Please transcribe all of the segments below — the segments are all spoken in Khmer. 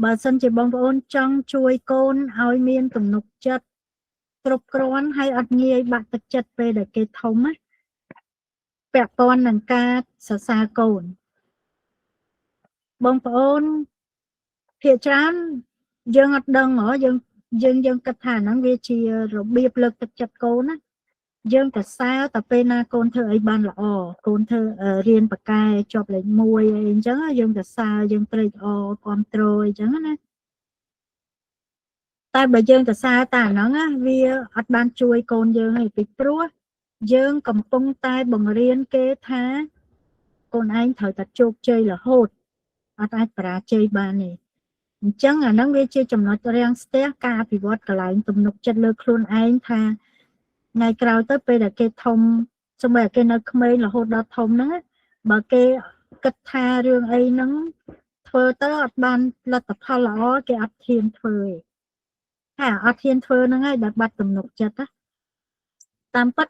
បើសិនជាបងប្អូនចង់ជួយកូនឲ្យមានទំនុកចិត្តគ្រប់គ្រាន់ហើយអត់ងាយបាក់ទឹកចិត្តពេលដែលគេធំណាពាក់ព័ន្ធនឹងការសរសើរកូនបងប្អូនភាគច្រើនយើងអត់ដឹងហ៎យើងគិតថាហ្នឹងវាជារបៀបលើកទឹកចិត្តកូនណាយើងទៅសើតែពេលណាកូនធ្វើអីបានល្អកូនធ្វើរៀនបកែជាប់លេខ1អីអញ្ចឹងយើងទៅសើយើងត្រេកអរគ្រប់គ្រងអញ្ចឹងណាតែបើយើងទៅសើតែហ្នឹងណាវាអត់បានជួយកូនយើងទេពីព្រោះយើងកំពុងតែបង្រៀនគេថាកូនឯងត្រូវតែជោគជ័យរហូតអត់អាចបរាជ័យបានទេអញ្ចឹងអាហ្នឹងវាជាចំណុចរាំងស្ទះការអភិវឌ្ឍកន្លែងទំនុកចិត្តលើខ្លួនឯងថាថ្ងៃក្រោយទៅពេលដែលគេធំសូម្បីតែគេនៅក្មេងរហូតដល់ធំហ្នឹងបើគេគិតថារឿងអីហ្នឹងធ្វើទៅអត់បានលទ្ធផលល្អគេអត់ហ៊ានធ្វើទេថាអត់ហ៊ានធ្វើហ្នឹងហើយដែលបាត់ទំនុកចិត្តណាតាមពិត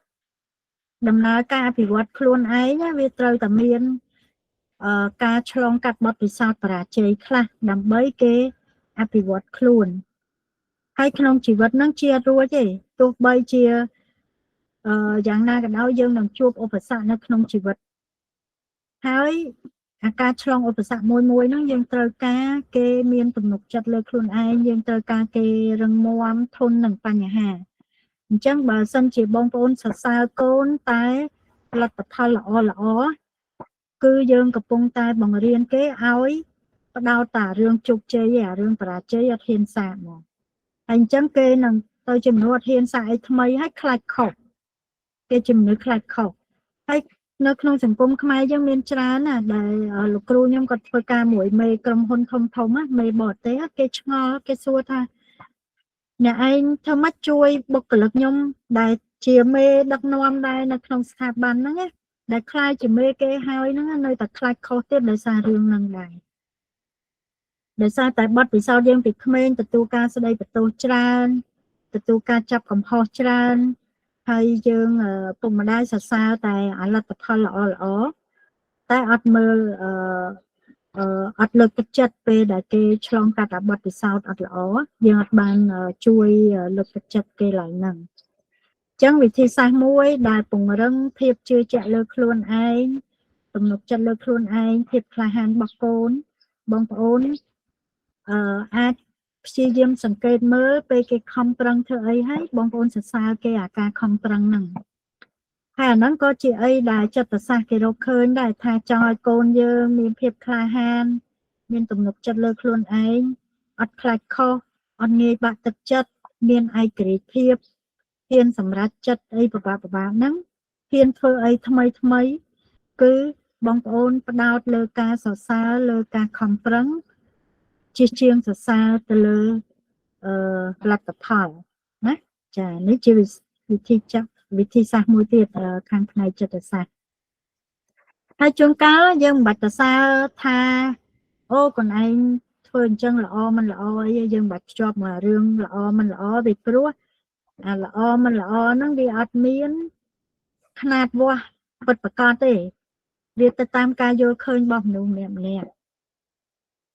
ដំណើរការអភិវឌ្ឍខ្លួនឯងវាត្រូវតែមានការឆ្លងកាត់បទពិសោធន៍បរាជ័យខ្លះដើម្បីគេអភិវឌ្ឍខ្លួនហើយក្នុងជីវិតហ្នឹងជារួចទេទោះបីជាយ៉ាងណាក៏ដោយយើងនឹងជួបឧបសគ្គនៅក្នុងជីវិតហើយអាការឆ្លងឧបសគ្គមួយហ្នឹងយើងត្រូវការគេមានទំនុកចិត្តលើខ្លួនឯងយើងត្រូវការគេរឹងមាំធន់នឹងបញ្ហាអញ្ចឹងបើសិនជាបងប្អូនសរសើរកូនតែលទ្ធផលល្អគឺយើងកំពុងតែបង្រៀនគេឲ្យផ្ដោតតែរឿងជោគជ័យអារឿងបរាជ័យអត់ហ៊ានសាកហ្មងហើយអញ្ចឹងគេនឹងទៅជំនួសអត់ហ៊ានសាកអីថ្មីហើយខ្លាចខុសគេជំនឿខ្លាចខុសហើយនៅក្នុងសង្គមខ្មែរយើងមានច្រើនណាដែលលោកគ្រូខ្ញុំគាត់ធ្វើការមួយមេក្រុមហ៊ុនធំណាមេបរទេសគេឆ្ងល់គេសួរថាអ្នកឯងធ្វើម៉េចជួយបុគ្គលិកខ្ញុំដែលជាមេដឹកនាំដែរនៅក្នុងស្ថាប័នហ្នឹងណាដែលខ្លាចជាមេគេហើយហ្នឹងនៅតែខ្លាចខុសទៀតដោយសាររឿងហ្នឹងដែរដោយសារតែបទពិសោធន៍យើងពីក្មេងទទួលការស្ដីបន្ទោសច្រើនទទួលការចាប់កំហុសច្រើនហើយយើងពុកម្ដាយសរសើរតែលទ្ធផលល្អតែអត់មើលអត់លើកទឹកចិត្តពេលដែលគេឆ្លងកាត់បទពិសោធន៍អត់ល្អយើងអត់បានជួយលើកទឹកចិត្តគេឡើងហ្នឹងអញ្ចឹងវិធីសាស្ត្រមួយដែលពង្រឹងភាពជឿជាក់លើខ្លួនឯងទំនុកចិត្តលើខ្លួនឯងភាពក្លាហានរបស់កូនបងប្អូនអាចព្យាយាមសង្កេតមើលពេលគេខំប្រឹងធ្វើអីហើយបងប្អូនសរសើរគេអាការខំប្រឹងហ្នឹងហើយអាហ្នឹងក៏ជាអីដែលចិត្តសាស្ត្រគេរកឃើញដែរថាចង់ឲ្យកូនយើងមានភាពក្លាហានមានទំនុកចិត្តលើខ្លួនឯងអត់ខ្លាចខុសអត់ងាយបាក់ទឹកចិត្តមានឯករាជ្យភាពហ៊ានសម្រេចចិត្តអីពិបាកហ្នឹងហ៊ានធ្វើអីថ្មីគឺបងប្អូនផ្ដោតលើការសរសើរលើការខំប្រឹងជាជាងសរសើរទៅលើលទ្ធផលណាចានេះជាវិធីសាស្ត្រមួយទៀតខាងផ្នែកចិត្តសាស្ត្រហើយជួនកាលយើងមិនបាច់សរសើរថាអូខ្លួនឯងធ្វើអញ្ចឹងល្អមិនល្អអីយើងមិនបាច់ភ្ជាប់មករឿងល្អមិនល្អពីព្រោះអាល្អមិនល្អហ្នឹងវាអត់មានຂະຫນາດវាស់ពិតប្រាកដទេវាទៅតាមការយល់ឃើញរបស់មនុស្សម្នាក់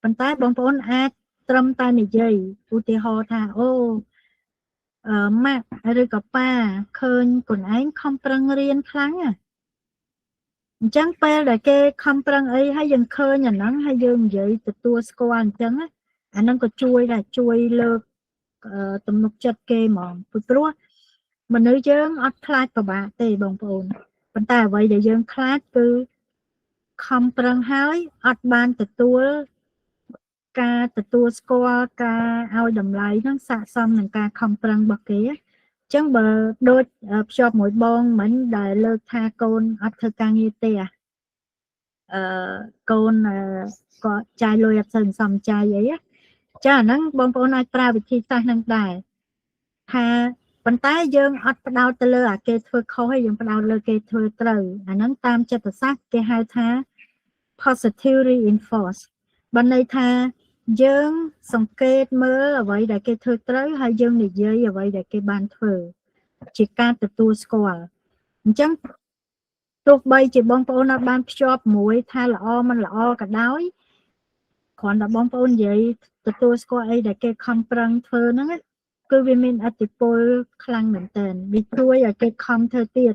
ប៉ុន្តែបងប្អូនអាចត្រឹមតែនិយាយឧទាហរណ៍ថាអូម៉ាក់ឬក៏ប៉ាឃើញខ្លួនឯងខំប្រឹងរៀនខ្លាំងអញ្ចឹងពេលដែលគេខំប្រឹងអីហើយយើងឃើញអាហ្នឹងហើយយើងនិយាយទទួលស្គាល់អញ្ចឹងអាហ្នឹងក៏ជួយដែរជួយលើកទំនុកចិត្តគេហ្មងពីព្រោះមនុស្សយើងអត់ខ្លាចពិបាកទេបងប្អូនប៉ុន្តែអ្វីដែលយើងខ្លាចគឺខំប្រឹងហើយអត់បានទទួលការទទួលស្គាល់ការឲ្យតម្លៃហ្នឹងស័ក្តិសមនឹងការខំប្រឹងរបស់គេអញ្ចឹងបើដូចភ្ជាប់មួយបងមិញដែលលើកថាកូនអត់ធ្វើការងារទេកូនក៏ចាយលុយអត់សូវសមចាយអីចាអាហ្នឹងបងប្អូនអាចប្រើវិធីសាស្ត្រហ្នឹងដែរថាប៉ុន្តែយើងអត់ផ្ដោតទៅលើអាគេធ្វើខុសទេយើងផ្ដោតលើគេធ្វើត្រូវអាហ្នឹងតាមចិត្តសាស្ត្រគេហៅថា positive reinforce បានន័យថាយើងសង្កេតមើលអ្វីដែលគេធ្វើត្រូវហើយយើងនិយាយអ្វីដែលគេបានធ្វើជាការទទួលស្គាល់អញ្ចឹងទោះបីជាបងប្អូនអត់បានភ្ជាប់មួយថាល្អមិនល្អក៏ដោយ គ្រាន់តែបងប្អូននិយាយទទួលស្គាល់អីដែលគេខំប្រឹងធ្វើហ្នឹងគឺវាមានឥទ្ធិពលខ្លាំងមែនតើវាជួយឲ្យគេខំធ្វើទៀត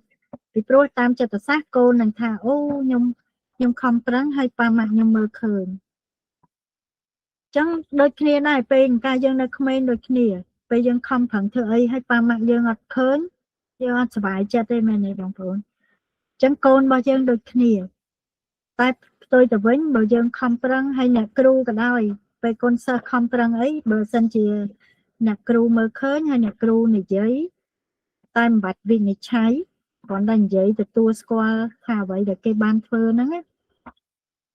ពីព្រោះតាមចិត្តសាស្ត្រកូននឹងថាអូខ្ញុំខំប្រឹងហើយប៉ាម៉ាក់ខ្ញុំមើលឃើញចឹងដូចគ្នាដែរពេលការយើងនៅក្មេងដូចគ្នាពេលយើងខំប្រឹងធ្វើអីហើយប៉ាម៉ាក់យើងអត់ឃើញយើងអត់សុបាយចិត្តទេមែនទេបងប្អូនចឹងកូនរបស់យើងដូចគ្នាតែផ្ទុយទៅវិញបើយើងខំប្រឹងហើយអ្នកគ្រូក៏ដោយពេលកូនសិស្សខំប្រឹងអីបើសិនជាអ្នកគ្រូមើលឃើញហើយអ្នកគ្រូនិយាយតែមិនបាច់វិនិច្ឆ័យគ្រាន់តែនិយាយទទួលស្គាល់ថាអ្វីដែលគេបានធ្វើហ្នឹង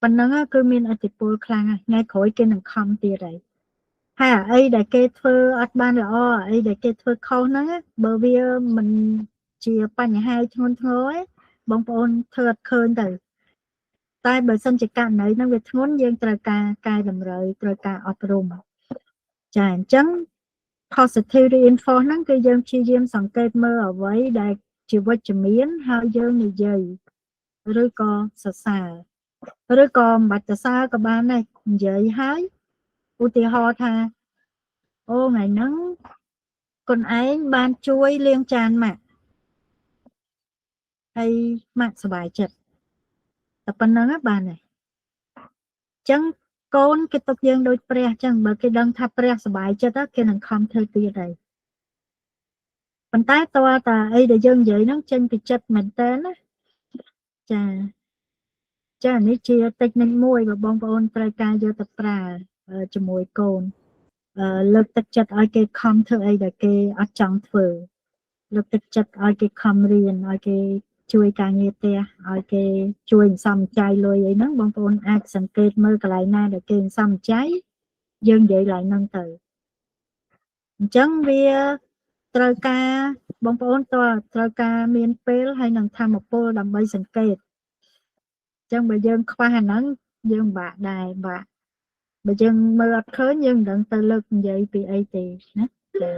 ប៉ុណ្ណឹងគឺមានឥទ្ធិពលខ្លាំងហើយថ្ងៃក្រោយគេនឹងខំទៀតហើយហើយអីដែលគេធ្វើអត់បានល្អអីដែលគេធ្វើខុសហ្នឹងបើវាមិនជាបញ្ហាធ្ងន់ធ្ងរបងប្អូនធ្វើអត់ឃើញទៅតែបើសិនជាករណីហ្នឹងវាធ្ងន់យើងត្រូវការកែតម្រូវត្រូវការអប់រំចាអញ្ចឹង positive reinforce ហ្នឹងគឺយើងព្យាយាមសង្កេតមើលអ្វីដែលជាវិជ្ជមានហើយយើងនិយាយឬក៏សរសើរឬក៏មិនបាច់សរសើរក៏បានដែរនិយាយហើយឧទាហរណ៍ថាអូថ្ងៃហ្នឹងកូនឯងបានជួយលាងចានម៉ាក់ហើយម៉ាក់សប្បាយចិត្តតែប៉ុណ្្នឹងបានហើយអញ្ចឹងកូនគេទុកយើងដូចព្រះអញ្ចឹងបើគេដឹងថាព្រះសប្បាយចិត្តគេនឹងខំធ្វើទៀតហើយប៉ុន្តែតើតាអីដែលយើងនិយាយហ្នឹងចេញពីចិត្តមែនតើណាចានេះជាតិចនិចមួយបើបងប្អូនត្រូវការយកទៅប្រើជាមួយកូនលើកទឹកចិត្តឲ្យគេខំធ្វើអីដែលគេអត់ចង់ធ្វើលើកទឹកចិត្តឲ្យគេខំរៀនឲ្យគេជួយការងារផ្ទះឲ្យគេជួយសន្សំចៃលុយអីហ្នឹងបងប្អូនអាចសង្កេតមើលកន្លែងណាដែលគេសន្សំចៃយើងនិយាយឡើងហ្នឹងទៅអញ្ចឹងវាត្រូវការបងប្អូនត្រូវការមានពេលហើយនឹងធម៌ពលដើម្បីសង្កេតអញ្ចឹងបើយើងខ្វះអាហ្នឹងយើងបាក់ដែរបាក់បើយើងមើលអត់ឃើញយើងមិនដឹងទៅលើកនិយាយពីអីទេណាចា